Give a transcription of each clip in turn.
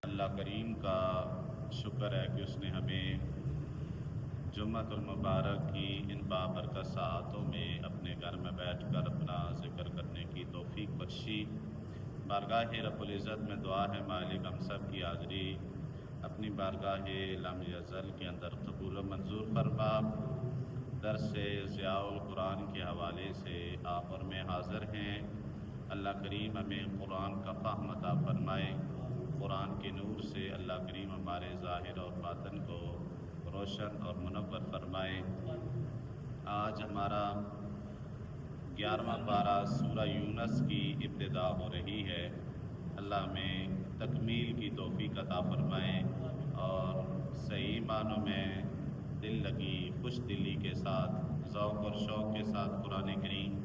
اللہ کریم کا شکر ہے کہ اس نے ہمیں جمعۃ المبارک کی ان بابرکت ساعتوں میں اپنے گھر میں بیٹھ کر اپنا ذکر کرنے کی توفیق بخشی۔ بارگاہ رب العزت میں دعا ہے مالک ہم سب کی حاضری اپنی بارگاہ لم یزل کے اندر قبول و منظور فرما۔ درس ضیاء القرآن کے حوالے سے آپ اور میں حاضر ہیں۔ اللہ کریم ہمیں قرآن کا فہم عطا فرمائے، قرآن کے نور سے اللہ کریم ہمارے ظاہر اور باطن کو روشن اور منور فرمائے۔ آج ہمارا 11واں پارہ سورہ یونس کی ابتدا ہو رہی ہے۔ اللہ ہمیں تکمیل کی توفیق عطا فرمائے اور صحیح معنوں میں دل لگی خوش دلی کے ساتھ ذوق اور شوق کے ساتھ قرآن کریم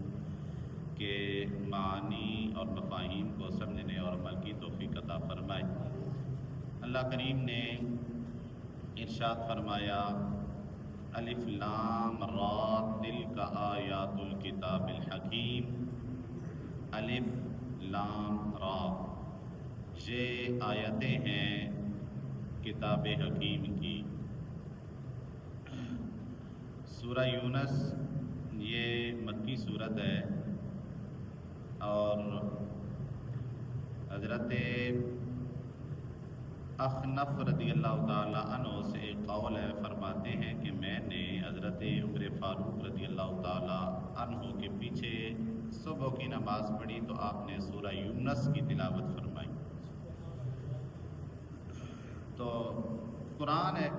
کے معانی اور مفاہیم کو سمجھنے اور عمل کی توفیق عطا فرمائے۔ اللہ کریم نے ارشاد فرمایا الف لام را تلک آیات الکتاب الحکیم۔ الف لام را یہ آیتیں ہیں کتاب حکیم کی۔ سورہ یونس یہ مکی صورت ہے اور حضرت اخنف رضی اللہ تعالی عنہ سے ایک قول ہے، فرماتے ہیں کہ میں نے حضرت عمر فاروق رضی اللہ تعالی عنہ کے پیچھے صبح کی نماز پڑھی تو آپ نے سورہ یونس کی تلاوت فرمائی۔ تو قرآن ہے،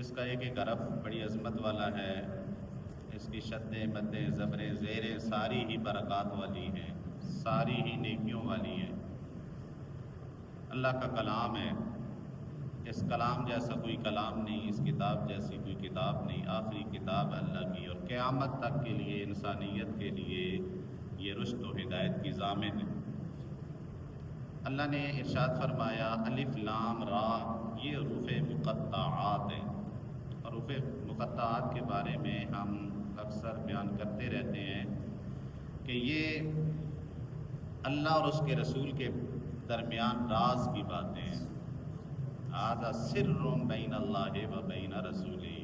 اس کا ایک حرف بڑی عظمت والا ہے، اس کی شدیں مدیں زبریں زیریں ساری ہی برکات والی ہیں، ساری ہی نیکیوں والی ہیں۔ اللہ کا کلام ہے، اس کلام جیسا کوئی کلام نہیں، اس کتاب جیسی کوئی کتاب نہیں، آخری کتاب ہے اللہ کی اور قیامت تک کے لیے انسانیت کے لیے یہ رشد و ہدایت کی ضامن ہے۔ اللہ نے ارشاد فرمایا الف لام را، یہ حروف مقطعات ہیں۔ حروف مقطعات کے بارے میں ہم اکثر بیان کرتے رہتے ہیں کہ یہ اللہ اور اس کے رسول کے درمیان راز کی باتیں ہیں۔ ھذا سر بین اللہ و بین رسولہ،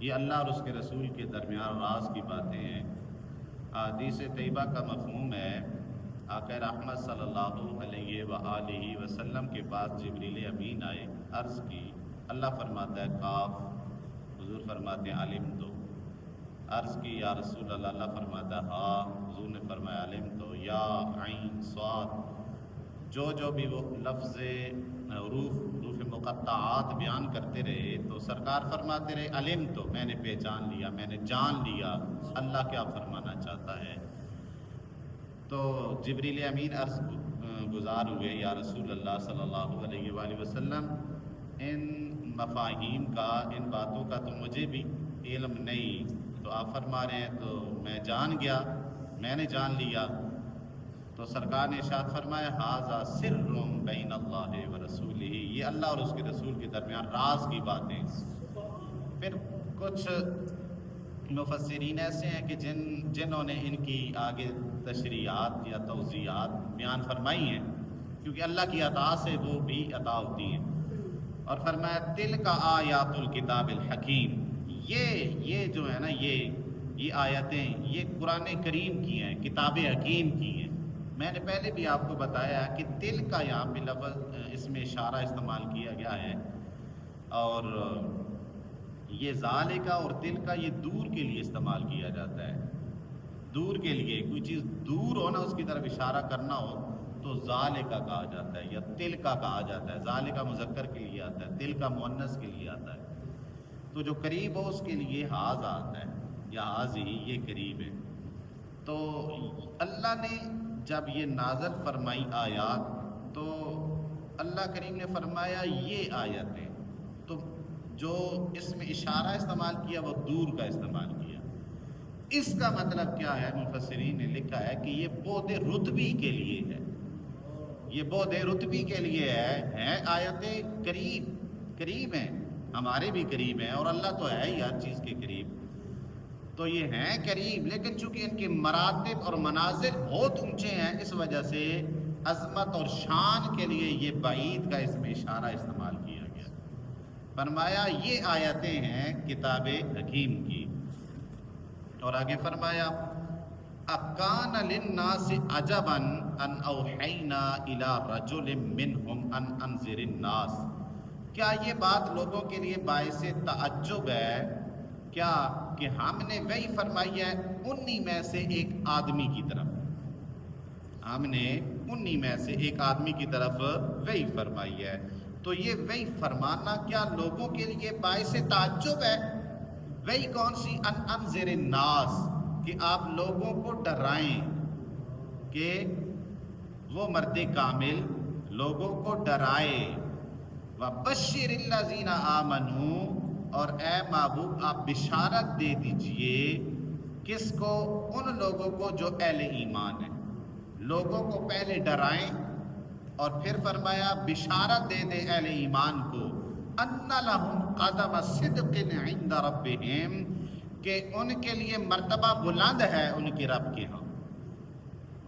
یہ اللہ اور اس کے رسول کے درمیان راز کی باتیں ہیں۔ حدیث طیبہ کا مفہوم ہے آقا رحمت صلی اللہ علیہ وآلہ وسلم کے پاس جبریل امین آئے، عرض کی، اللہ فرماتا ہے کاف، حضور فرماتے ہیں علم تو، عرض کی یا رسول اللہ، اللہ فرماتا ہے ہاں، حضور نے فرمایا علم تو، یا عین صاد، جو بھی وہ لفظ حروف مقطعات بیان کرتے رہے تو سرکار فرماتے رہے علم تو، میں نے پہچان لیا، میں نے جان لیا اللہ کیا فرمانا چاہتا ہے۔ تو جبریل امین عرض گزار ہوئے یا رسول اللہ صلی اللہ علیہ وآلہ وسلم، ان مفاہیم کا، ان باتوں کا تو مجھے بھی علم نہیں، تو آپ فرما رہے ہیں تو میں جان گیا، میں نے جان لیا۔ تو سرکار نے ارشاد فرمایا ھذا سر بین اللہ و رسولہ، یہ اللہ اور اس کے رسول کے درمیان راز کی باتیں۔ پھر کچھ مفسرین ایسے ہیں کہ جنہوں نے ان کی آگے تشریحات یا توضیحات بیان فرمائی ہیں، کیونکہ اللہ کی عطا سے وہ بھی عطا ہوتی ہیں، اور فرمایا تلک آیات الکتاب الحکیم، یہ جو ہے نا یہ آیتیں یہ قرآن کریم کی ہیں، کتاب حکیم کی ہیں۔ میں نے پہلے بھی آپ کو بتایا کہ تل کا یہاں پہ لفظ اس میں اشارہ استعمال کیا گیا ہے، اور یہ ذالکا اور تل کا یہ دور کے لیے استعمال کیا جاتا ہے۔ دور کے لیے کوئی چیز دور ہو نا، اس کی طرف اشارہ کرنا ہو تو ذالکا کہا جاتا ہے یا تل کا کہا جاتا ہے۔ ذالکا مذکر کے لیے آتا ہے، تل کا مؤنث کے لیے آتا ہے۔ تو جو قریب ہو اس کے لیے حاذ آتا ہے یا حاذی، یہ قریب ہے۔ تو اللہ نے جب یہ نازل فرمائی آیات تو اللہ کریم نے فرمایا یہ آیتیں، تو جو اس میں اشارہ استعمال کیا وہ دور کا استعمال کیا۔ اس کا مطلب کیا ہے؟ مفسرین نے لکھا ہے کہ یہ بعد رتبی کے لیے ہے، یہ بعد رتبی کے لیے ہے آیتیں قریب ہیں، ہمارے بھی قریب ہیں، اور اللہ تو ہے ہی ہر چیز کے قریب، تو یہ ہیں قریب، لیکن چونکہ ان کے مراتب اور منازل بہت اونچے ہیں، اس وجہ سے عظمت اور شان کے لیے یہ بعید کا اس میں اشارہ استعمال کیا گیا. فرمایا یہ آیتیں ہیں کتاب حکیم کی. اور آگے فرمایا اَكَانَ لِلنَّاسِ عَجَبًا أَنْ أَوْحَيْنَا إِلَىٰ رَجُلٍ مِّنْهُمْ أَنْ أَنذِرِ النَّاسَ. کیا یہ بات لوگوں کے لیے باعث تعجب ہے کیا کہ ہم نے وحی فرمائی ہے انہی میں سے ایک آدمی کی طرف. ہم نے انہی میں سے ایک آدمی کی طرف وحی فرمائی ہے. تو یہ وحی فرمانا کیا لوگوں کے لیے باعث تعجب ہے؟ وحی کون سی؟ ان انذر الناس، کہ آپ لوگوں کو ڈرائیں، کہ وہ مرد کامل لوگوں کو ڈرائے. وَبَشِّرِ الَّذِينَ آمَنُوا، اور اے محبوب آپ بشارت دے دیجئے کس کو؟ ان لوگوں کو جو اہل ایمان ہیں. لوگوں کو پہلے ڈرائیں اور پھر فرمایا بشارت دے دے اہل ایمان کو ان لہم قدم صدق عند ربہم، کہ ان کے لیے مرتبہ بلند ہے ان کے رب کے ہاں.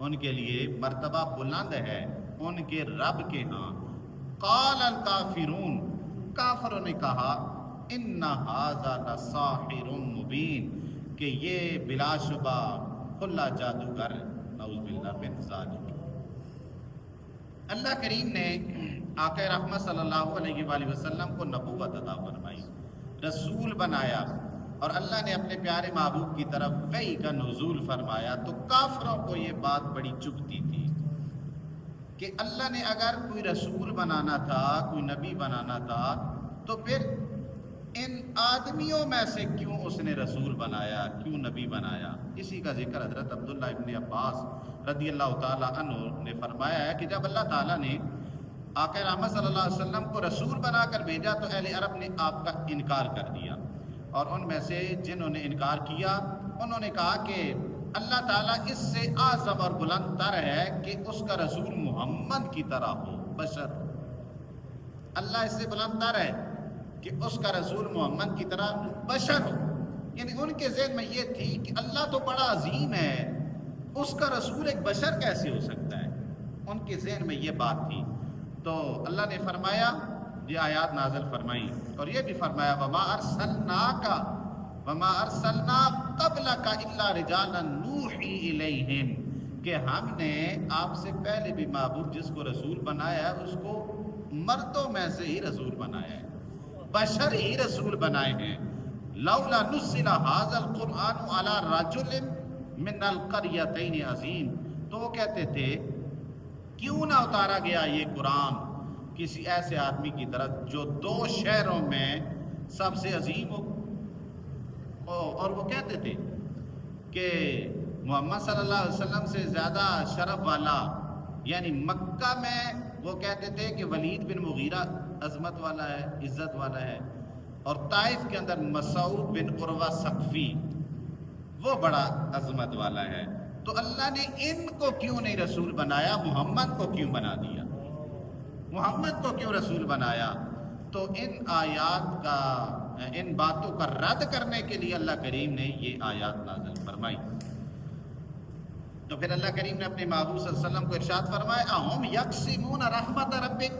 ان کے لیے مرتبہ بلند ہے ان کے رب کے ہاں. قال الکافرون، کافروں نے کہا ان ھذا لساحر مبین، کہ یہ بلا شبہ کھلا جادوگر. نعوذ باللہ من ذالک. اللہ کریم نے آقا رحمت صلی اللہ علیہ وآلہ وسلم کو نبوت عطا فرمائی، رسول بنایا، اور اللہ نے اپنے پیارے محبوب کی طرف وحی کا نزول فرمایا. تو کافروں کو یہ بات بڑی چبھتی تھی کہ اللہ نے اگر کوئی رسول بنانا تھا، کوئی نبی بنانا تھا، تو پھر ان آدمیوں میں سے کیوں اس نے رسول بنایا، کیوں نبی بنایا. اسی کا ذکر حضرت عبداللہ ابن عباس رضی اللہ تعالیٰ عنہ نے فرمایا ہے کہ جب اللہ تعالیٰ نے آقا رحمت صلی اللہ علیہ وسلم کو رسول بنا کر بھیجا تو اہل عرب نے آپ کا انکار کر دیا، اور ان میں سے جنہوں نے انکار کیا انہوں نے کہا کہ اللہ تعالیٰ اس سے اعظم اور بلند تر ہے کہ اس کا رسول محمد کی طرح ہو، بشر. اللہ اس سے بلند تر ہے کہ اس کا رسول محمد کی طرح بشر ہو. یعنی ان کے ذہن میں یہ تھی کہ اللہ تو بڑا عظیم ہے، اس کا رسول ایک بشر کیسے ہو سکتا ہے. ان کے ذہن میں یہ بات تھی. تو اللہ نے فرمایا، یہ آیات نازل فرمائی، اور یہ بھی فرمایا وَمَا أَرْسَلْنَاكَ وَمَا أَرْسَلْنَا قَبْلَكَ إِلَّا رِجَالًا نُوحِي إِلَيْهِمْ، کہ ہم نے آپ سے پہلے بھی محبوب جس کو رسول بنایا ہے اس کو مردوں میں سے ہی رسول بنایا ہے، بشر ہی رسول بنائے ہیں. لولا نزل هذا القرآن على رجل من القريتين عظیم، تو وہ کہتے تھے کیوں نہ اتارا گیا یہ قرآن کسی ایسے آدمی کی طرف جو دو شہروں میں سب سے عظیم ہو. اور وہ کہتے تھے کہ محمد صلی اللہ علیہ وسلم سے زیادہ شرف والا، یعنی مکہ میں وہ کہتے تھے کہ ولید بن مغیرہ عظمت والا ہے، عزت والا ہے، اور طائف کے اندر مسعود بن عروہ ثقفی وہ بڑا عظمت والا ہے. تو اللہ نے ان کو کیوں نہیں رسول بنایا، محمد کو کیوں بنا دیا، محمد کو کیوں رسول بنایا. تو ان آیات کا، ان باتوں کا رد کرنے کے لیے اللہ کریم نے یہ آیات نازل فرمائی. تو پھر اللہ کریم نے اپنے محبوب صلی اللہ علیہ وسلم کو ارشاد فرمایا اَهُمْ يَقْسِمُونَ رَحْمَتَ رَبِّكَ،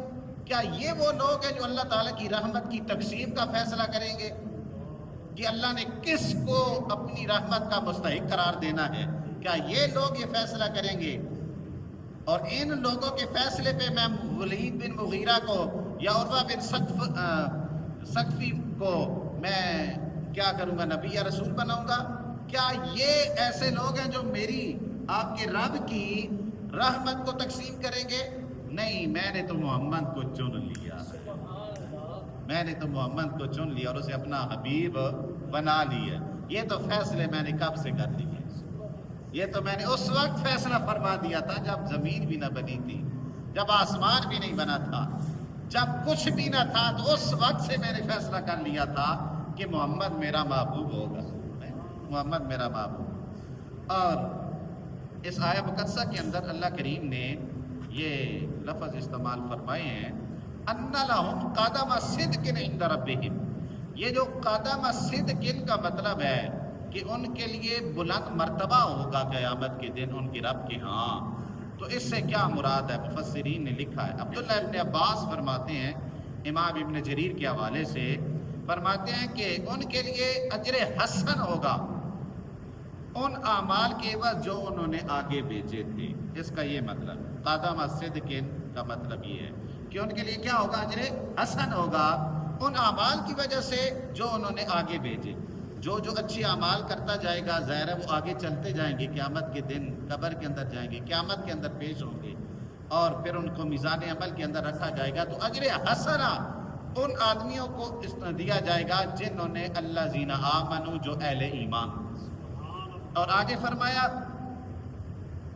کیا یہ وہ لوگ ہیں جو اللہ تعالیٰ کی رحمت کی تقسیم کا فیصلہ کریں گے کہ اللہ نے کس کو اپنی رحمت کا مستحق قرار دینا ہے؟ کیا یہ لوگ یہ فیصلہ کریں گے؟ اور ان لوگوں کے فیصلے پہ میں ولید بن مغیرہ کو یا عروہ بن ثقفی کو میں کیا کروں گا، نبی یا رسول بناؤں گا؟ کیا یہ ایسے لوگ ہیں جو میری، آپ کے رب کی رحمت کو تقسیم کریں گے؟ نہیں، میں نے تو محمد کو چن لیا، میں نے تو محمد کو چن لیا اور اسے اپنا حبیب بنا لیا. یہ تو فیصلے میں نے کب سے کر لیے، یہ تو میں نے اس وقت فیصلہ فرما دیا تھا جب زمین بھی نہ بنی تھی، جب آسمان بھی نہیں بنا تھا، جب کچھ بھی نہ تھا. تو اس وقت سے میں نے فیصلہ کر لیا تھا کہ محمد میرا محبوب ہوگا، محمد میرا محبوب. اور اس آیہ مقدسہ کے اندر اللہ کریم نے یہ لفظ استعمال فرمائے ہیں ان لہم قدم صدق عند ربہم. یہ جو قدم صدق کا مطلب ہے کہ ان کے لیے بلند مرتبہ ہوگا قیامت کے دن ان کے رب کے ہاں. تو اس سے کیا مراد ہے؟ مفسرین نے لکھا ہے، عبداللہ ابن عباس فرماتے ہیں امام ابن جریر کے حوالے سے، فرماتے ہیں کہ ان کے لیے اجر حسن ہوگا ان اعمال کے عوض جو انہوں نے آگے بھیجے تھے۔ اس کا یہ مطلب قدم صدق کا مطلب یہ ہے کہ ان کے لیے کیا ہوگا؟ اجر حسن ہوگا ان اعمال کی وجہ سے جو انہوں نے آگے بھیجے۔ جو اچھی اعمال کرتا جائے گا ظاہر ہے وہ آگے چلتے جائیں گے، قیامت کے دن قبر کے اندر جائیں گے، قیامت کے اندر پیش ہوں گے اور پھر ان کو میزان عمل کے اندر رکھا جائے گا، تو اجر حسنہ ان آدمیوں کو دیا جائے گا جنہوں نے اللہ زینا آمنو، جو اہل ایمان۔ اور آگے فرمایا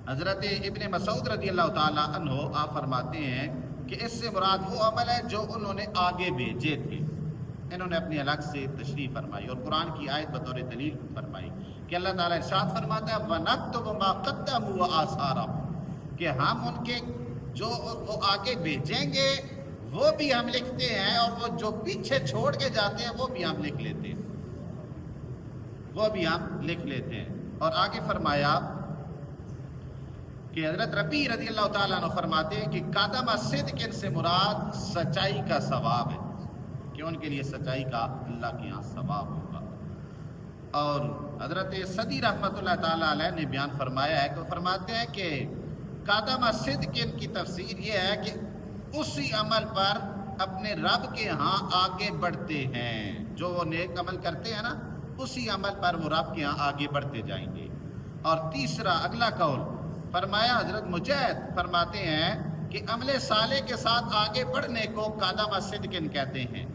حضرت ابن مسعود رضی اللہ تعالیٰ عنہ، آپ فرماتے ہیں کہ اس سے مراد وہ عمل ہے جو انہوں نے آگے بھیجے تھے، انہوں نے اپنی الگ سے تشریح فرمائی اور قرآن کی آیت بطور دلیل فرمائی کہ اللہ تعالیٰ ارشاد فرماتا ہے وَنَكْتُبُ مَا قَدَّمُوا وَآثَارَهُمْ، کہ ہم ان کے جو وہ آگے بھیجیں گے وہ بھی ہم لکھتے ہیں، اور وہ جو پیچھے چھوڑ کے جاتے ہیں وہ بھی ہم لکھ لیتے ہیں، وہ بھی ہم لکھ لیتے ہیں۔ اور آگے فرمایا کہ حضرت ربیع رضی اللہ تعالیٰ عنہ فرماتے ہیں کہ قدم صدق سے مراد سچائی کا ثواب ہے، کہ ان کے لیے سچائی کا اللہ کے یہاں ثواب ہوگا۔ اور حضرت صدی رحمۃ اللہ تعالیٰ علیہ نے بیان فرمایا ہے کہ وہ فرماتے ہیں کہ قدم صدق کی تفسیر یہ ہے کہ اسی عمل پر اپنے رب کے ہاں آگے بڑھتے ہیں، جو وہ نیک عمل کرتے ہیں نا اسی عمل پر وہ رب کے ہاں آگے بڑھتے جائیں گے۔ اور تیسرا اگلا قول فرمایا حضرت مجاہد فرماتے ہیں کہ عمل صالح کے ساتھ آگے بڑھنے کو قدم صدق کہتے ہیں۔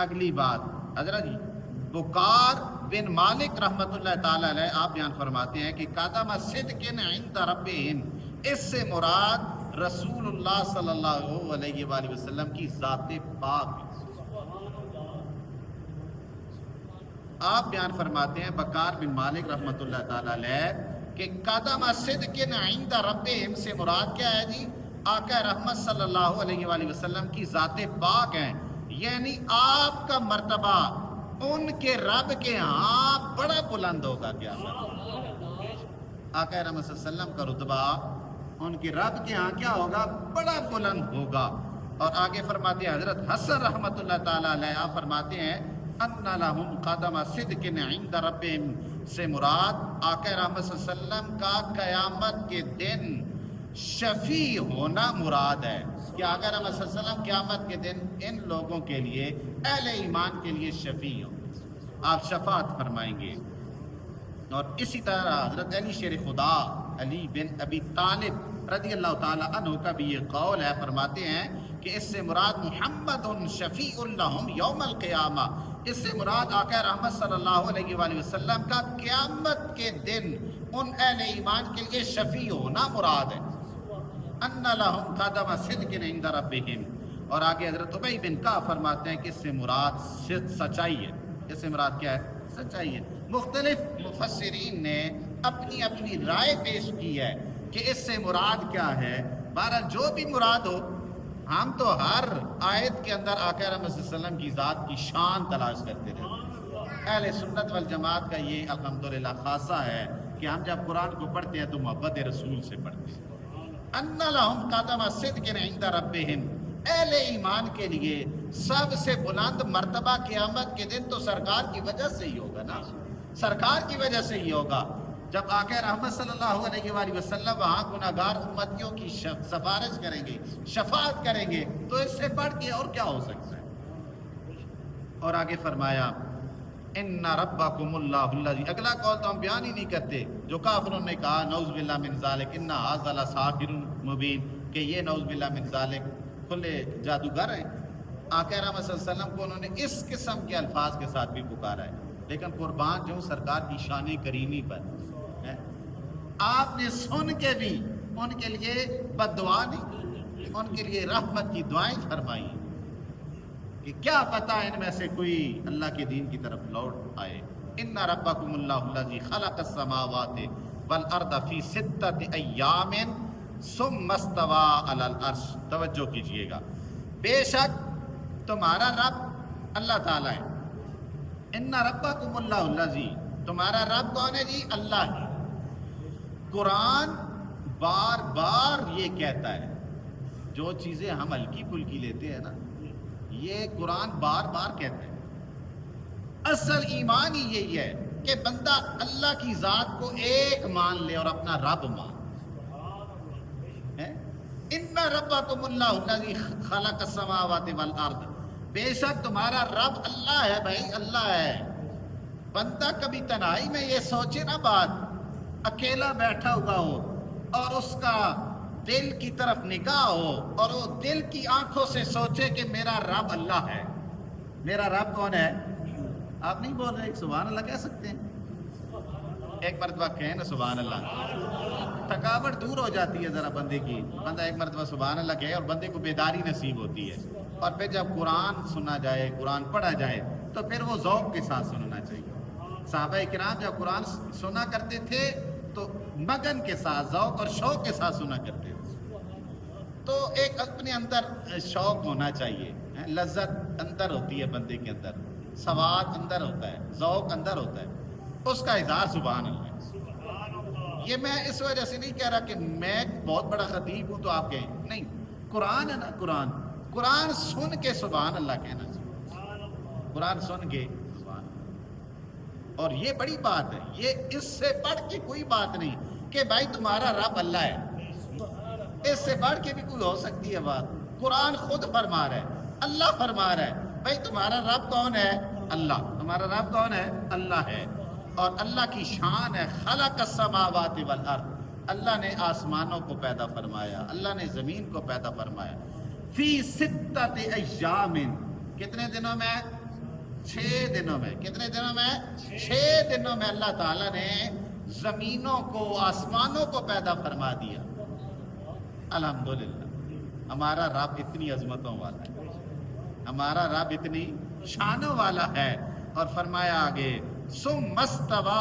اگلی بات حضرت بکار بن مالک رحمۃ اللہ تعالی علیہ آپ بیان فرماتے ہیں کہ قدم صدق عند ربہم، اس سے مراد رسول اللہ صلی اللہ علیہ وآلہ وسلم کی ذات پاک۔ آپ بیان فرماتے ہیں بکار بن مالک رحمۃ اللہ تعالی علیہ کہ قدم صدق عند ربہم سے مراد کیا ہے جی؟ آقا رحمت صلی اللہ علیہ وآلہ وسلم کی ذات پاک ہیں، یعنی آپ کا مرتبہ ان کے رب کے ہاں بڑا بلند ہوگا۔ کیا آقا رحمت صلی اللہ علیہ وسلم کا رتبہ ان کے رب کے ہاں کیا ہوگا؟ بڑا بلند ہوگا۔ اور آگے فرماتے ہیں حضرت حسن رحمت اللہ تعالی علیہ آپ فرماتے ہیں ان لہم قدم صدق عند ربہم سے مراد آقا رحمت صلی اللہ علیہ وسلم کا قیامت کے دن شفیع ہونا مراد ہے، کہ آقا رحمت صلی اللہ علیہ وسلم قیامت کے دن ان لوگوں کے لیے اہل ایمان کے لیے شفیع ہوں، آپ شفاعت فرمائیں گے۔ اور اسی طرح حضرت علی شیر خدا علی بن ابی طالب رضی اللہ تعالی عنہ کا بھی یہ قول ہے، فرماتے ہیں کہ اس سے مراد محمد شفیع لہم یوم القیامہ، اس سے مراد آقا رحمت صلی اللہ علیہ وآلہ وسلم کا قیامت کے دن ان اہل ایمان کے لیے شفیع ہونا مراد ہے۔ ان لہم قدم صدق عند ربہم۔ اور آگے حضرت ابی بن کعب فرماتے ہیں کہ اس سے مراد سچائی ہے، اس سے مراد کیا ہے؟ سچائی ہے۔ مختلف مفسرین نے اپنی اپنی رائے پیش کی ہے کہ اس سے مراد کیا ہے۔ بہرحال جو بھی مراد ہو، ہم تو ہر آیت کے اندر آقا رحمت صلی اللہ علیہ وسلم کی ذات کی شان تلاش کرتے رہتے ہیں۔ اہل سنت والجماعت کا یہ الحمدللہ خاصہ ہے کہ ہم جب قرآن کو پڑھتے ہیں تو محبت رسول سے پڑھتے ہیں۔ ان لہم قدم صدق عند ربہم، اہل ایمان کے لیے سب سے بلند مرتبہ قیامت کے دن تو سرکار کی وجہ سے ہی ہوگا نا، سرکار کی وجہ سے ہی ہوگا۔ جب آقا رحمت صلی اللہ علیہ وآلہ وسلم وہاں گناہگار امتیوں کی سفارش کریں گے، شفاعت کریں گے، تو اس سے بڑھ کے اور کیا ہو سکتا ہے۔ اور آگے فرمایا ان ربکم اللہ الذی، اگلا قول تو ہم بیان ہی نہیں کرتے، جو کافروں نے کہا نعوذ باللہ من ذالک ان ھذا لساحر مبین، کہ یہ نعوذ باللہ من ذالک کھلے جادوگر ہیں۔ آقا رحمت صلی اللہ علیہ وسلم کو انہوں نے اس قسم کے الفاظ کے ساتھ بھی پکارا ہے، لیکن قربان جو سرکار کی شان کریمی پر آپ نے سن کے بھی ان کے لیے بد دعا نہیں، ان کے لیے رحمت کی دعائیں فرمائی کہ کیا پتہ ان میں سے کوئی اللہ کے دین کی طرف لوٹ آئے۔ ان ربکم اللہ الذی خلق السماوات والارض فی 6 ایام ثم استوى علی العرش، توجہ کیجئے گا، بے شک تمہارا رب اللہ تعالیٰ ہے۔ ان ربکم اللہ الذی، تمہارا رب کون ہے جی؟ اللہ ہے۔ قرآن بار بار یہ کہتا ہے. جو چیزیں ہم ہلکی پھلکی لیتے ہیں نا، یہ قرآن بار بار کہتا ہے. اصل ایمان ہی یہی ہے کہ بندہ اللہ کی ذات کو ایک مان لے اور اپنا رب مان. ان ربکم اللہ الذی خلق السماوات والارض، بے شک تمہارا رب اللہ ہے بھائی، اللہ ہے. بندہ کبھی تنہائی میں یہ سوچے نا بات، اکیلا بیٹھا ہوا ہو اور اس کا دل کی طرف نگاہ ہو اور وہ دل کی آنکھوں سے سوچے کہ میرا رب اللہ ہے. میرا رب کون ہے؟ آپ نہیں بول رہے، سبحان اللہ کہہ سکتے ہیں؟ ایک مرتبہ کہیں نا سبحان اللہ، تھکاوٹ دور ہو جاتی ہے ذرا بندے کی. بندہ ایک مرتبہ سبحان اللہ کہے اور بندے کو بیداری نصیب ہوتی ہے. اور پھر جب قرآن سنا جائے، قرآن پڑھا جائے، تو پھر وہ ذوق کے ساتھ سننا چاہیے. صحابہ کرام جب قرآن سنا کرتے تھے تو مگن کے ساتھ، ذوق اور شوق کے ساتھ سنا کرتے تھے. تو ایک اپنے اندر شوق ہونا چاہیے، لذت اندر ہوتی ہے بندے کے اندر، سواد اندر ہوتا ہے، ذوق اندر ہوتا ہے، اس کا اظہار سبحان اللہ ہے. یہ میں اس وجہ سے نہیں کہہ رہا کہ میں بہت بڑا خطیب ہوں تو آپ کہیں نہیں. قرآن ہے نا، قرآن سن کے سبحان اللہ کہنا چاہیے. قرآن سن کے سبحان اللہ. اور یہ بڑی بات ہے، یہ اس سے بڑھ کے کوئی بات نہیں کہ بھائی تمہارا رب اللہ ہے. اس سے بڑھ کے بھی کوئی ہو سکتی ہے بات. قرآن خود فرما رہا ہے، اللہ فرما رہا ہے بھائی تمہارا رب کون ہے؟ اللہ. تمہارا رب کون ہے؟ اللہ ہے. اور اللہ کی شان ہے خلق السماوات والارض، اللہ نے آسمانوں کو پیدا فرمایا، اللہ نے زمین کو پیدا فرمایا. فی ستۃ ایام، کتنے دنوں میں؟ 6 دنوں میں. کتنے دنوں میں؟ 6 دنوں میں اللہ تعالیٰ نے زمینوں کو، آسمانوں کو پیدا فرما دیا. الحمدللہ ہمارا رب اتنی عظمتوں والا ہے، ہمارا رب اتنی شانوں والا ہے. اور فرمایا آگے ثم استوى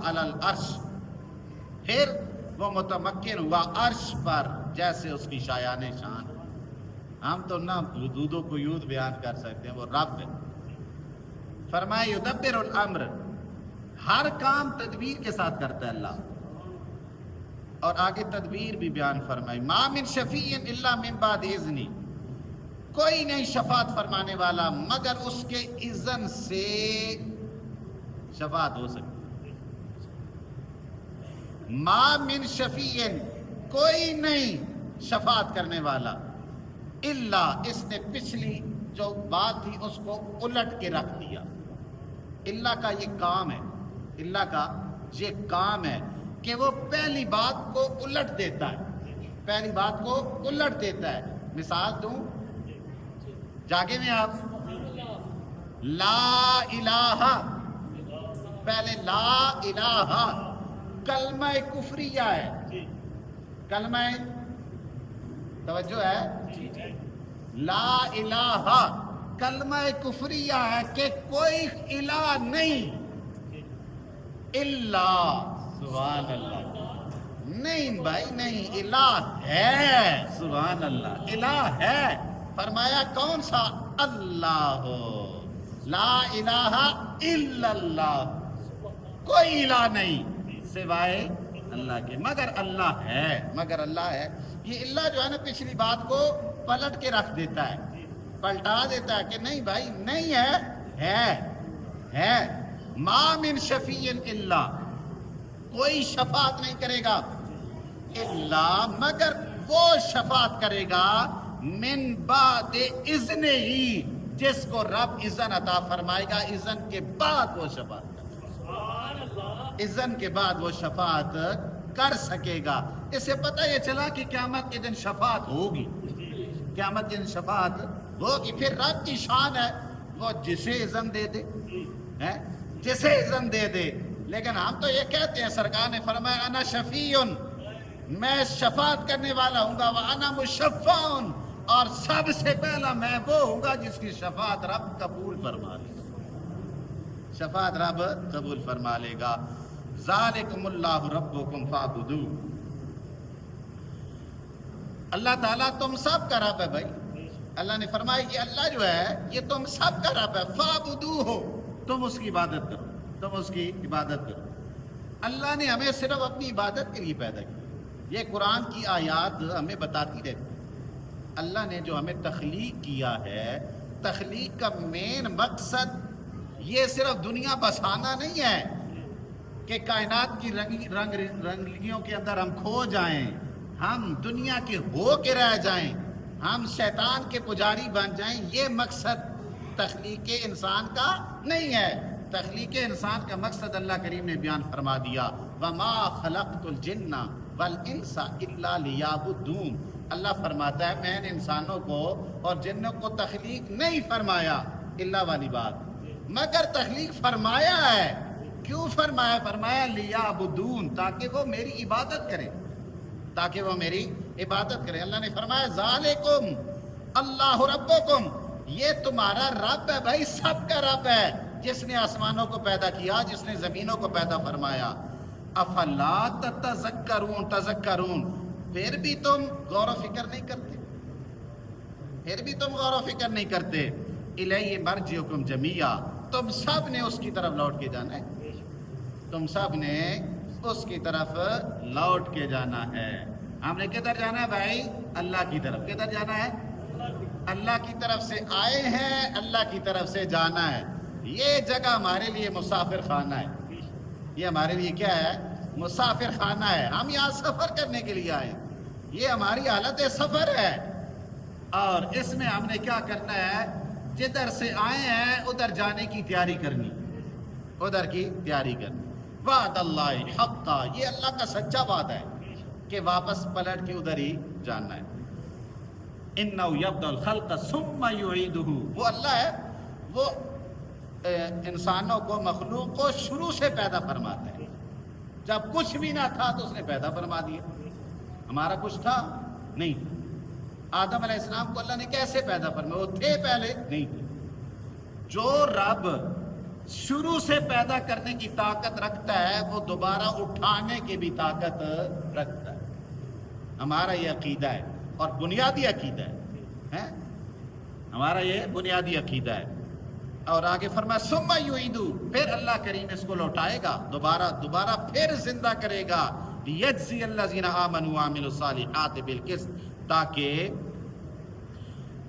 علی العرش، پھر وہ متمکن ہوا عرش پر جیسے اس کی شایان شان. ہم تو نہ حدود و قیود بیان کر سکتے ہیں، وہ رب ہے. فرمایا یدبر الامر، ہر کام تدبیر کے ساتھ کرتا ہے اللہ. اور آگے تدبیر بھی بیان فرمائی. ما من شفیع الا من بعد اذنی، کوئی نہیں شفاعت فرمانے والا مگر اس کے اذن سے شفاعت ہو سکتی. ما من شفیع، کوئی نہیں شفاعت کرنے والا، الا، اس نے پچھلی جو بات تھی اس کو الٹ کے رکھ دیا. اللہ کا یہ کام ہے، اللہ کا یہ کام ہے کہ وہ پہلی بات کو الٹ دیتا ہے، پہلی بات کو الٹ دیتا ہے. مثال دوں، جاگے میں آپ لا الہ، پہلے لا الہ کلمہ کفریہ ہے، کلمہ توجہ ہے، لا الہ کلمہ کفریہ ہے کہ کوئی الہ نہیں الا، سبحان اللہ. نہیں بھائی نہیں، الہ ہے، سبحان اللہ، الہ ہے. فرمایا کون سا؟ اللہ ہو، لا الہ الا اللہ، کوئی الہ نہیں سوائے اللہ کے، مگر اللہ ہے، مگر اللہ ہے. یہ اللہ جو ہے نا پچھلی بات کو پلٹ کے رکھ دیتا ہے، پلٹا دیتا ہے کہ نہیں بھائی نہیں ہے. ما من شفیع الا، کوئی شفاعت نہیں کرے گا الا، مگر وہ شفاعت کرے گا من بعد اذن ہی، جس کو رب اذن عطا فرمائے گا. اذن کے بعد وہ شفاعت کرے گا، اذن کے بعد وہ شفاعت کر سکے گا. اس سے پتہ یہ چلا کہ قیامت کے دن شفاعت ہوگی، قیامت کے دن شفاعت ہوگی. پھر رب کی شان ہے وہ جسے اذن دے دے، جسے اذن دے دے. لیکن ہم تو یہ کہتے ہیں، سرکار نے فرمایا انا شفیع، میں شفاعت کرنے والا ہوں گا، وانا مشفع، اور سب سے پہلا میں وہ ہوں گا جس کی شفاعت رب قبول فرما لے گا، شفاعت رب قبول فرما لے گا. ذالکم اللہ ربکم فاعبدوہ، اللہ تعالیٰ تم سب کا رب ہے بھائی. اللہ نے فرمایا کہ اللہ جو ہے یہ تم سب کا رب ہے، فاعبدوہ، تم اس کی عبادت کرو، تم اس کی عبادت کرو. اللہ نے ہمیں صرف اپنی عبادت کے لیے پیدا کیا. یہ قرآن کی آیات ہمیں بتاتی رہتی اللہ نے جو ہمیں تخلیق کیا ہے، تخلیق کا مین مقصد یہ صرف دنیا بسانا نہیں ہے کہ کائنات کی رنگیوں کے اندر ہم کھو جائیں، ہم دنیا کے ہو کے رہ جائیں، ہم شیطان کے پجاری بن جائیں، یہ مقصد تخلیق انسان کا نہیں ہے۔ تخلیق انسان کا مقصد اللہ کریم نے بیان فرما دیا، وَمَا خَلَقْتُ الْجِنَّ وَالْإِنسَ إِلَّا لِيَعْبُدُونِ۔ اللہ فرماتا ہے میں نے انسانوں کو اور جنوں کو تخلیق نہیں فرمایا، اللہ والی بات، مگر تخلیق فرمایا ہے۔ کیوں فرمایا؟ فرمایا لیعبدون، تاکہ وہ میری عبادت کرے، تاکہ وہ میری عبادت کرے۔ اللہ نے فرمایا ذالکم اللہ ربکم، یہ تمہارا رب ہے بھائی، سب کا رب ہے، جس نے آسمانوں کو پیدا کیا، جس نے زمینوں کو پیدا فرمایا۔ افلا تذکرون، پھر بھی تم غور و فکر نہیں کرتے، پھر بھی تم غور و فکر نہیں کرتے۔ الیہ مرجعکم جمیعا، تم سب نے اس کی طرف لوٹ کے جانا ہے، تم سب نے اس کی طرف لوٹ کے جانا ہے۔ ہم نے کدھر جانا ہے بھائی؟ اللہ کی طرف۔ کدھر جانا ہے؟ اللہ کی طرف سے آئے ہیں، اللہ کی طرف سے جانا ہے۔ یہ جگہ ہمارے لیے مسافر خانہ ہے، یہ ہمارے لیے کیا ہے؟ مسافر خانہ ہے۔ ہم یہاں سفر کرنے کے لیے آئے، یہ ہماری حالت سفر ہے، اور اس میں ہم نے کیا کرنا ہے؟ جدھر سے آئے ہیں ادھر جانے کی تیاری کرنی، ادھر کی تیاری کرنی۔ وعد اللہ حقا، یہ اللہ کا سچا وعدہ ہے کہ واپس پلٹ کے ادھر ہی جاننا ہے۔ انہ یبدأ الخلق ثم یعیدہ، وہ اللہ ہے، وہ انسانوں کو، مخلوق کو شروع سے پیدا فرماتا ہے۔ جب کچھ بھی نہ تھا تو اس نے پیدا فرما دیا۔ ہمارا کچھ تھا نہیں، آدم علیہ السلام کو اللہ نے کیسے پیدا فرمایا؟ وہ تھے پہلے؟ نہیں تھے۔ جو رب شروع سے پیدا کرنے کی طاقت رکھتا ہے وہ دوبارہ اٹھانے کی بھی طاقت رکھتا ہے۔ ہمارا یہ عقیدہ ہے، اور بنیادی عقیدہ ہے، ہمارا یہ بنیادی عقیدہ ہے۔ اور آگے فرمایا ثم یعیدہ، پھر اللہ کریم اس کو لوٹائے گا، دوبارہ پھر زندہ کرے گا، لیجزی الذین آمنوا وعملوا الصالحات بالقسط، تاکہ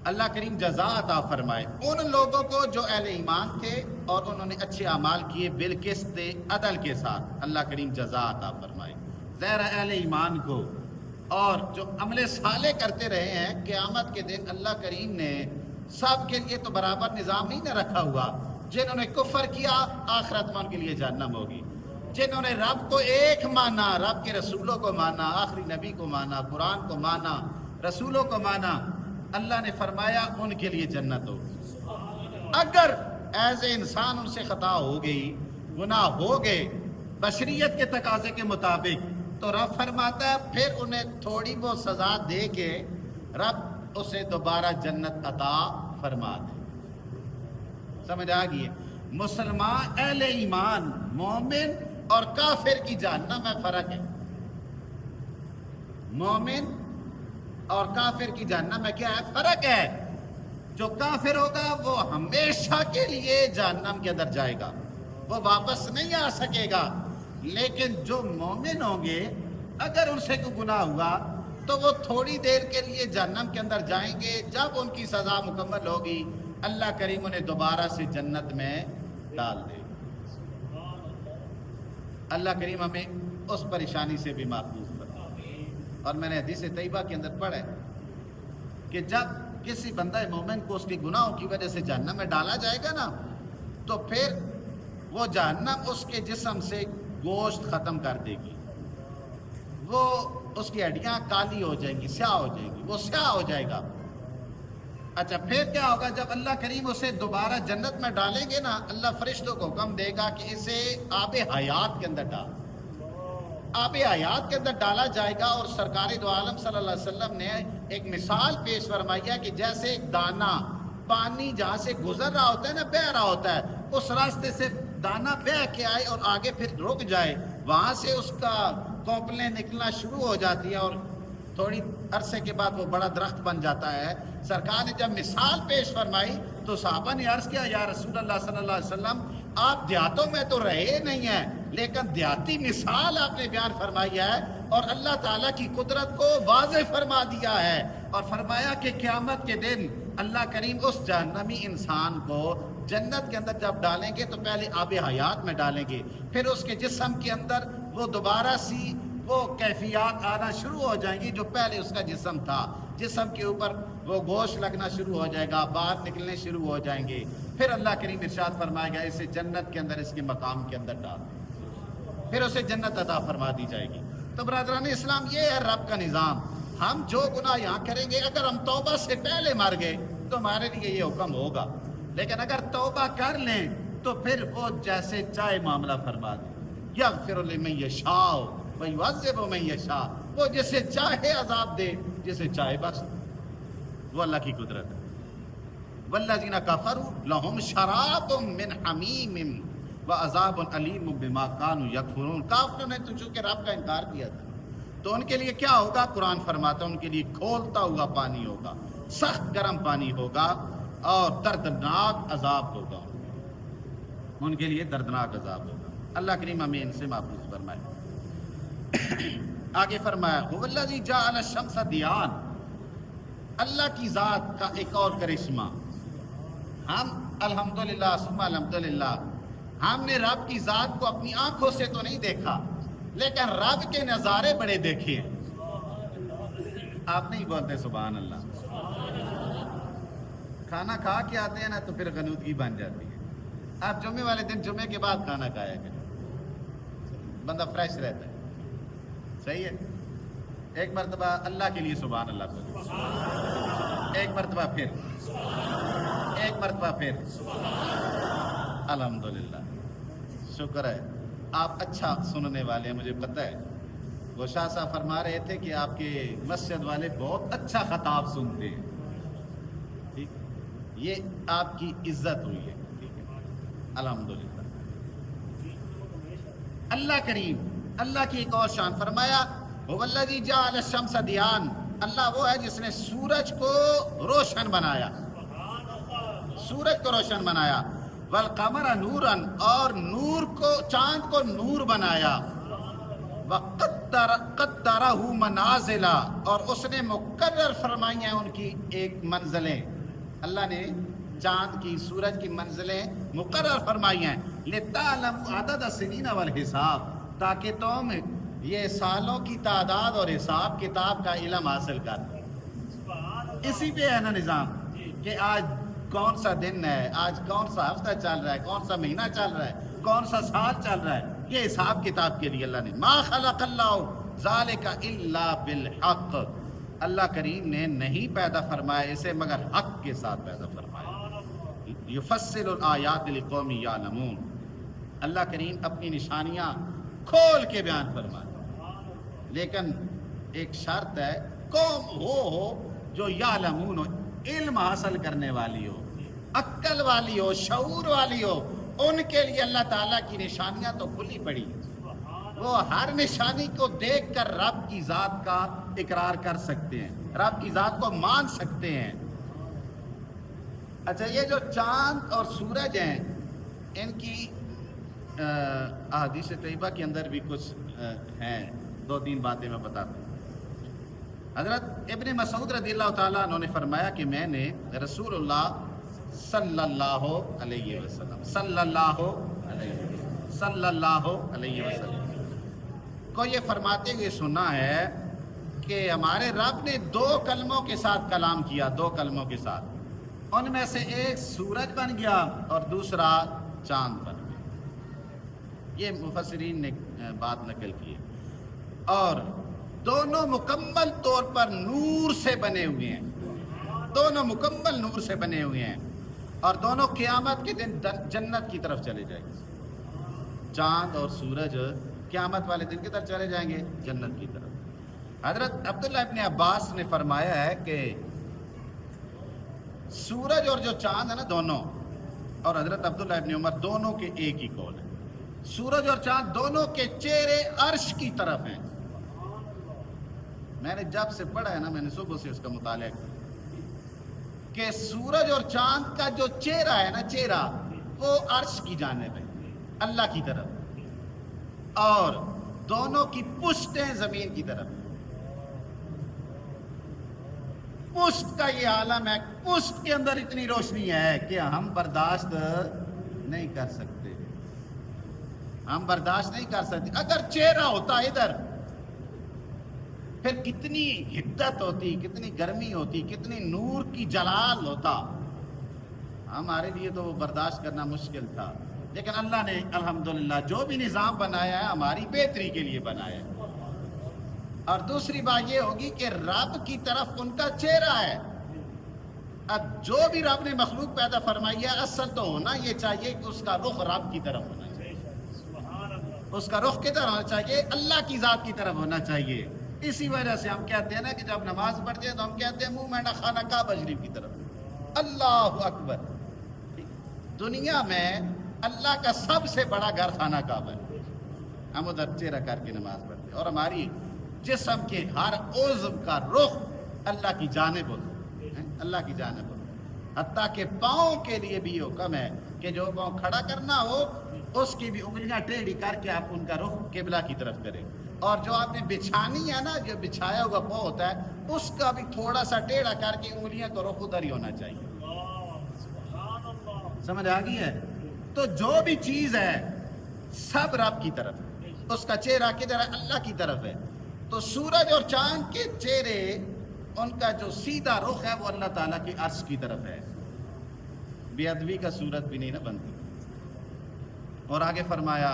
اللہ کریم جزا عطا فرمائے ان لوگوں کو جو اہل ایمان تھے اور انہوں نے اچھے اعمال کیے، بالقسط، عدل کے ساتھ، اللہ کریم جزا عطا فرمائے ظاہر اہل ایمان کو۔ اور جو عمل صالح کرتے رہے ہیں، قیامت کے دن اللہ کریم نے سب کے لیے تو برابر نظام نہیں نہ رکھا ہوا۔ جنہوں نے کفر کیا آخرت میں ان کے لیے جہنم ہوگی، جنہوں نے رب کو ایک مانا، رب کے رسولوں کو مانا، آخری نبی کو مانا، قرآن کو مانا، رسولوں کو مانا، اللہ نے فرمایا ان کے لیے جنت ہوگی۔ اگر ایز اے انسان ان سے خطا ہو گئی، گناہ ہو گئے بشریت کے تقاضے کے مطابق، تو رب فرماتا ہے پھر انہیں تھوڑی بہت سزا دے کے رب اسے دوبارہ جنت عطا فرما دے۔ سمجھ آ گئی ہے؟ مسلمان، اہل ایمان، مومن اور کافر کی جہنم میں فرق ہے۔ مومن اور کافر کی جہنم میں کیا ہے؟ فرق ہے۔ جو کافر ہوگا وہ ہمیشہ کے لیے جہنم کے اندر جائے گا، وہ واپس نہیں آ سکے گا۔ لیکن جو مومن ہوں گے، اگر ان سے کوئی گناہ ہوا تو وہ تھوڑی دیر کے لیے جہنم کے اندر جائیں گے، جب ان کی سزا مکمل ہوگی اللہ کریم انہیں دوبارہ سے جنت میں ڈال دے گا۔ اللہ کریم ہمیں اس پریشانی سے بھی محفوظ فرمائے۔ اور میں نے حدیث طیبہ کے اندر پڑھا ہے کہ جب کسی بندہ مومن کو اس کے گناہوں کی وجہ سے جہنم میں ڈالا جائے گا نا، تو پھر وہ جہنم اس کے جسم سے گوشت ختم کر دے گی، وہ اس کی ہڈیاں کالی ہو جائیں گی، سیاہ ہو جائیں گی، وہ سیاہ ہو جائے گا۔ اچھا پھر کیا ہوگا؟ جب اللہ کریم اسے دوبارہ جنت میں ڈالیں گے نا، اللہ فرشتوں کو حکم دے گا کہ اسے آب حیات کے اندر ڈال، آب حیات کے اندر ڈالا جائے گا۔ اور سرکار دو عالم صلی اللہ علیہ وسلم نے ایک مثال پیش فرمائی ہے کہ جیسے ایک دانہ پانی جہاں سے گزر رہا ہوتا ہے نا، بہہ رہا ہوتا ہے، اس راستے سے دانہ بہہ کے آئے اور آگے پھر رک جائے، وہاں سے اس کا کونپلیں نکلنا شروع ہو جاتی ہیں اور تھوڑی عرصے کے بعد وہ بڑا درخت بن جاتا ہے۔ سرکار نے جب مثال پیش فرمائی تو صحابہ نے عرض کیا، یا رسول اللہ صلی اللہ علیہ وسلم، آپ دیہاتوں میں تو رہے نہیں ہیں، لیکن دیہاتی مثال آپ نے بیان فرمائی ہے اور اللہ تعالیٰ کی قدرت کو واضح فرما دیا ہے، اور فرمایا کہ قیامت کے دن اللہ کریم اس جہنمی انسان کو جنت کے اندر جب ڈالیں گے تو پہلے آب حیات میں ڈالیں گے، پھر اس کے جسم کے اندر وہ دوبارہ سی وہ کیفیات آنا شروع ہو جائیں گی جو پہلے اس کا جسم تھا، جسم کے اوپر وہ گوشت لگنا شروع ہو جائے گا، بال نکلنے شروع ہو جائیں گے، پھر اللہ کریم ارشاد فرمائے گا اسے جنت کے اندر اس کے مقام کے اندر ڈال دیں، پھر اسے جنت عطا فرما دی جائے گی۔ تو برادران اسلام، یہ ہے رب کا نظام۔ ہم جو گناہ یہاں کریں گے، اگر ہم توبہ سے پہلے مر گئے تو ہمارے لیے یہ حکم ہوگا، لیکن اگر توبہ کر لیں تو پھر وہ جیسے چاہے معاملہ فرما دے، یغفر لمن یشاء ویعذب من یشاء، وہ جسے چاہے عذاب دے، جسے چاہے بخش دے، وہ اللہ کی قدرت ہے۔ والذین کفروا لهم شراب من حمیم وعذاب علیم بما کانوا یکفرون۔ کافروں نے تو چونکہ رب کا انکار کیا تھا تو ان کے لیے کیا ہوگا؟ قرآن فرماتا ہے ان کے لیے کھولتا ہوا پانی ہوگا، سخت گرم پانی ہوگا اور دردناک عذاب ہوگا، ان کے لیے دردناک عذاب ہوگا۔ اللہ کریم ہمیں ان سے محفوظ فرمائے۔ آگے فرمایا هو الذی جعل الشمس ضیاء، اللہ کی ذات کا ایک اور کرشمہ۔ ہم الحمدللہ ثم الحمدللہ ہم نے رب کی ذات کو اپنی آنکھوں سے تو نہیں دیکھا، لیکن رب کے نظارے بڑے دیکھے ہیں۔ آپ نہیں بولتے سبحان اللہ؟ کھانا کھا کے آتے ہیں نا تو پھر غنودگی بن جاتی ہے۔ آپ جمعے والے دن جمعے کے بعد کھانا کھایا کریں، بندہ فریش رہتا ہے، صحیح ہے؟ ایک مرتبہ اللہ کے لیے سبحان اللہ بولے، ایک مرتبہ پھر، ایک مرتبہ پھر الحمدللہ۔ شکر ہے آپ اچھا سننے والے ہیں، مجھے پتہ ہے۔ وہ شاہ صاحب فرما رہے تھے کہ آپ کے مسجد والے بہت اچھا خطاب سنتے ہیں، ٹھیک، یہ آپ کی عزت ہوئی ہے، ٹھیک ہے، الحمدللہ۔ اللہ کریم، اللہ کی ایک اور شان فرمایا هو الذی جعل الشمس ضیاء، اللہ وہ ہے جس نے سورج کو روشن بنایا، سورج کو روشن بنایا، والقمر نورا، اور نور کو، چاند کو نور بنایا، وقدرہ منازل، اور اس نے مقرر فرمائی ہیں ان کی ایک منزلیں، اللہ نے چاند کی، سورج کی منزلیں مقرر فرمائی ہیں، لِتَعْلَمُوا عَدَدَ السِّنِينَ وَالْحِسَابَ، تاکہ تم یہ سالوں کی تعداد اور حساب کتاب کا علم حاصل کر۔ اسی پہ ہے نا نظام کہ آج کون سا دن ہے، آج کون سا ہفتہ چل رہا ہے، کون سا مہینہ چل رہا ہے، کون سا سال چل رہا ہے، یہ حساب کتاب کے لیے اللہ نے ما خلق اللہ ذالک الا بالحق، اللہ کریم نے نہیں پیدا فرمایا اسے مگر حق کے ساتھ پیدا فرمایا۔ یفصل الآیات لقوم یعلمون، اللہ کریم اپنی نشانیاں کھول کے بیان فرماتا، لیکن ایک شرط ہے، قوم ہو جو یعلمون، علم حاصل کرنے والی ہو، عقل والی ہو، شعور والی ہو، ان کے لیے اللہ تعالیٰ کی نشانیاں تو کھلی پڑی، وہ ہر نشانی کو دیکھ کر رب کی ذات کا اقرار کر سکتے ہیں، رب کی ذات کو مان سکتے ہیں۔ اچھا، یہ جو چاند اور سورج ہیں، ان کی احادیث طیبہ کے اندر بھی کچھ ہیں، دو تین باتیں میں بتاتا ہوں۔ حضرت ابن مسعود رضی اللہ تعالیٰ عنہ نے فرمایا کہ میں نے رسول اللہ صلی اللہ علیہ وسلم صلی اللہ علیہ وسلم کو یہ فرماتے ہوئے سنا ہے کہ ہمارے رب نے دو کلموں کے ساتھ کلام کیا، دو کلموں کے ساتھ، ان میں سے ایک سورج بن گیا اور دوسرا چاند بن گیا، یہ مفسرین نے بات نقل کی ہے، اور دونوں مکمل طور پر نور سے بنے ہوئے ہیں، دونوں مکمل نور سے بنے ہوئے ہیں، اور دونوں قیامت کے دن جنت کی طرف چلے جائیں گے، چاند اور سورج قیامت والے دن کی طرف چلے جائیں گے، جنت کی طرف۔ حضرت عبداللہ ابن عباس نے فرمایا ہے کہ سورج اور جو چاند ہے نا دونوں، اور حضرت عبداللہ ابن عمر دونوں کے ایک ہی قول ہے، سورج اور چاند دونوں کے چہرے عرش کی طرف ہیں۔ میں نے جب سے پڑھا ہے نا، میں نے صبح سے اس کا مطالعہ کیا کہ سورج اور چاند کا جو چہرہ ہے نا، چہرہ وہ عرش کی جانب ہے، اللہ کی طرف، اور دونوں کی پشتیں زمین کی طرف، پشت کا یہ عالم ہے، پشت کے اندر اتنی روشنی ہے کہ ہم برداشت نہیں کر سکتے، ہم برداشت نہیں کر سکتے۔ اگر چہرہ ہوتا ادھر پھر کتنی حدت ہوتی، کتنی گرمی ہوتی، کتنی نور کی جلال ہوتا، ہمارے لیے تو وہ برداشت کرنا مشکل تھا۔ لیکن اللہ نے الحمدللہ جو بھی نظام بنایا ہے ہماری بہتری کے لیے بنایا ہے۔ اور دوسری بات یہ ہوگی کہ رب کی طرف ان کا چہرہ ہے۔ اب جو بھی رب نے مخلوق پیدا فرمائی ہے اصل تو ہونا یہ چاہیے کہ اس کا رخ رب کی طرف ہونا چاہیے، اس کا رخ کدھر ہونا چاہیے؟ اللہ کی ذات کی طرف ہونا چاہیے۔ اسی وجہ سے ہم کہتے ہیں نا کہ جب نماز پڑھتے ہیں تو ہم کہتے ہیں منہ میں خانہ کعبہ شریف کی طرف، اللہ اکبر۔ دنیا میں اللہ کا سب سے بڑا گھر خانہ کعبہ ہے، ہم ادھر چہرہ کر کے نماز پڑھتے ہیں، اور ہماری جسم کے ہر عضو کا رخ اللہ کی جانب ہوتا ہے، اللہ کی جانب ہوتا ہے۔ حتیٰ کہ پاؤں کے لیے بھی حکم ہے کہ جو پاؤں کھڑا کرنا ہو اس کی بھی انگلیاں ٹیڑھی کر کے آپ ان کا رخ قبلہ کی طرف کریں، اور جو آپ نے بچھانی ہے نا، جو بچھایا ہوا پاؤں ہوتا ہے اس کا بھی تھوڑا سا ٹیڑھا کر کے انگلیاں کا رخ ادھر ہی ہونا چاہیے۔ سمجھ آ گئی ہے؟ تو جو بھی چیز ہے سب رب کی طرف ہے، اس کا چہرہ کدھر ہے؟ اللہ کی طرف ہے۔ تو سورج اور چاند کے چہرے ان کا جو سیدھا رخ ہے وہ اللہ تعالیٰ کی عرش کی طرف ہے، بے ادبی کا صورت بھی نہیں نہ بنتی۔ اور آگے فرمایا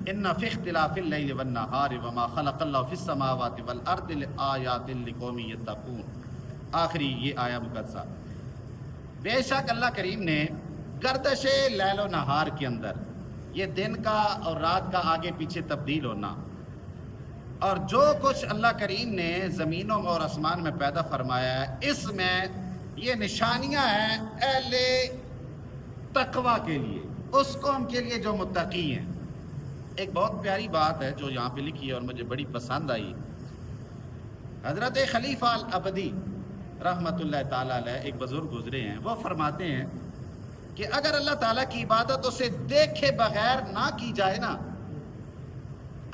ان فی اختلاف اللیل والنہار وما خلق اللہ فی السماوات والارض لآیات لقوم یتقون، آخری یہ آیا مقدسہ۔ بے شک اللہ کریم نے گردش لیل و نہار کے اندر، یہ دن کا اور رات کا آگے پیچھے تبدیل ہونا، اور جو کچھ اللہ کریم نے زمینوں اور آسمان میں پیدا فرمایا ہے اس میں یہ نشانیاں ہیں اہل تقوی کے لیے، اس قوم کے لیے جو متقی ہیں۔ ایک بہت پیاری بات ہے جو یہاں پہ لکھی ہے اور مجھے بڑی پسند آئی۔ حضرت خلیفہ العبدی رحمۃ اللہ تعالیٰ علیہ ایک بزرگ گزرے ہیں، وہ فرماتے ہیں کہ اگر اللہ تعالیٰ کی عبادت اسے دیکھے بغیر نہ کی جائے نا،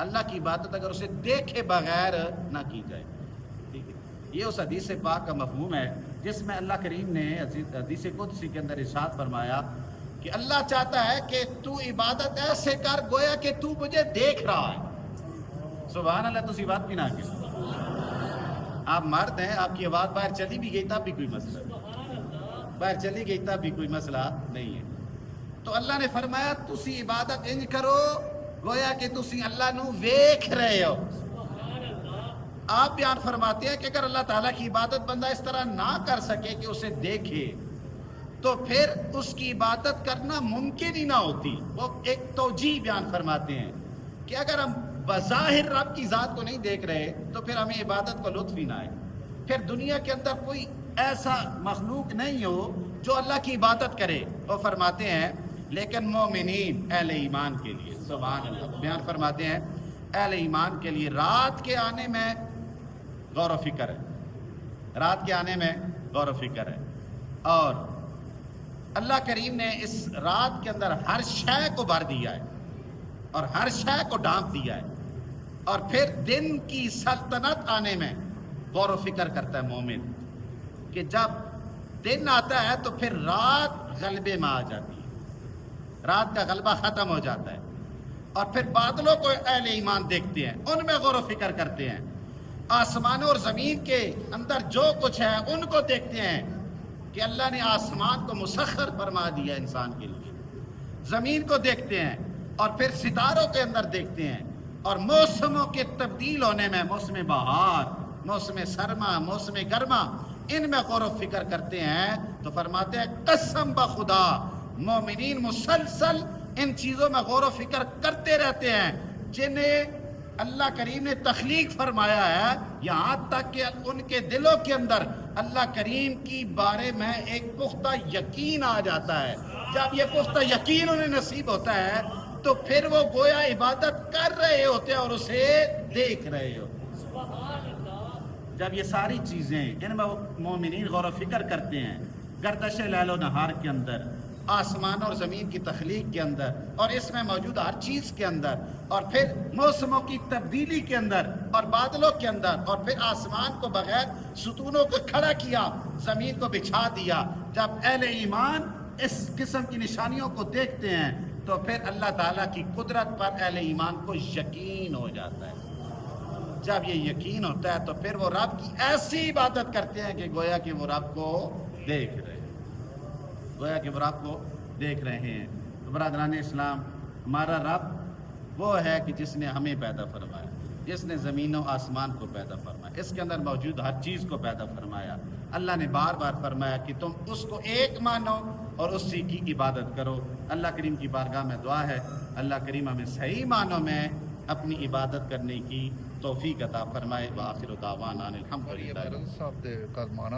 اللہ کی عبادت اگر اسے دیکھے بغیر نہ کی جائے، ٹھیک ہے، یہ اس حدیث پاک کا مفہوم ہے جس میں اللہ کریم نے حدیث قدسی کے اندر ارشاد فرمایا کہ اللہ چاہتا ہے کہ تو عبادت ایسے کر گویا کہ تو مجھے دیکھ رہا ہے۔ سبحان اللہ، تسی بات بھی نہ کی، آپ مرد ہیں، آپ کی آواز باہر چلی بھی گئی تب بھی کوئی مسئلہ نہیں، باہر چلی گئی تب بھی کوئی مسئلہ نہیں ہے۔ تو اللہ نے فرمایا تسی عبادت انج کرو گویا کہ تسی اللہ نو ویکھ رہے ہو۔ آپ بیان فرماتے ہیں کہ اگر اللہ تعالیٰ کی عبادت بندہ اس طرح نہ کر سکے کہ اسے دیکھے تو پھر اس کی عبادت کرنا ممکن ہی نہ ہوتی۔ وہ ایک توجیہ بیان فرماتے ہیں کہ اگر ہم بظاہر رب کی ذات کو نہیں دیکھ رہے تو پھر ہمیں عبادت کو لطف ہی نہ آئے، پھر دنیا کے اندر کوئی ایسا مخلوق نہیں ہو جو اللہ کی عبادت کرے۔ وہ فرماتے ہیں لیکن مومنین اہل ایمان کے لیے، سبحان اللہ، بیان فرماتے ہیں اہل ایمان کے لیے رات کے آنے میں غور و فکر ہے، رات کے آنے میں غور و فکر ہے، اور اللہ کریم نے اس رات کے اندر ہر شے کو بھر دیا ہے اور ہر شے کو ڈھانپ دیا ہے، اور پھر دن کی سلطنت آنے میں غور و فکر کرتا ہے مومن کہ جب دن آتا ہے تو پھر رات غلبے میں آ جاتی ہے، رات کا غلبہ ختم ہو جاتا ہے، اور پھر بادلوں کو اہل ایمان دیکھتے ہیں، ان میں غور و فکر کرتے ہیں، آسمانوں اور زمین کے اندر جو کچھ ہے ان کو دیکھتے ہیں کہ اللہ نے آسمان کو مسخر فرما دیا انسان کے لیے، زمین کو دیکھتے ہیں، اور پھر ستاروں کے اندر دیکھتے ہیں، اور موسموں کے تبدیل ہونے میں، موسم بہار، موسم سرما، موسم گرما، ان میں غور و فکر کرتے ہیں۔ تو فرماتے ہیں قسم بخدا مومنین مسلسل ان چیزوں میں غور و فکر کرتے رہتے ہیں جنہیں اللہ کریم نے تخلیق فرمایا ہے، یہاں تک کہ ان کے دلوں کے اندر اللہ کریم کی بارے میں ایک پختہ یقین آ جاتا ہے۔ جب یہ پختہ یقین انہیں نصیب ہوتا ہے تو پھر وہ گویا عبادت کر رہے ہوتے ہیں اور اسے دیکھ رہے ہوتے ہیں۔ جب یہ ساری چیزیں ان میں مومنین غور و فکر کرتے ہیں، گردش لیل و نہار کے اندر آسمان اور زمین کی تخلیق کے اندر اور اس میں موجود ہر چیز کے اندر، اور پھر موسموں کی تبدیلی کے اندر اور بادلوں کے اندر، اور پھر آسمان کو بغیر ستونوں کو کھڑا کیا، زمین کو بچھا دیا۔ جب اہل ایمان اس قسم کی نشانیوں کو دیکھتے ہیں تو پھر اللہ تعالیٰ کی قدرت پر اہل ایمان کو یقین ہو جاتا ہے۔ جب یہ یقین ہوتا ہے تو پھر وہ رب کی ایسی عبادت کرتے ہیں کہ گویا کہ وہ رب کو دیکھ رہے ہیں، گویا کہ وہ رب کو دیکھ رہے ہیں۔ تو برادران اسلام، ہمارا رب وہ ہے کہ جس نے ہمیں پیدا فرمایا، جس نے زمین و آسمان کو پیدا فرمایا، اس کے اندر موجود ہر چیز کو پیدا فرمایا۔ اللہ نے بار بار فرمایا کہ تم اس کو ایک مانو اور اسی کی عبادت کرو۔ اللہ کریم کی بارگاہ میں دعا ہے، اللہ کریم ہمیں صحیح معنوں میں اپنی عبادت کرنے کی توفیق عطا فرمائے۔ وآخر دعوانا الحمدللہ۔ صاحب دے کلمانہ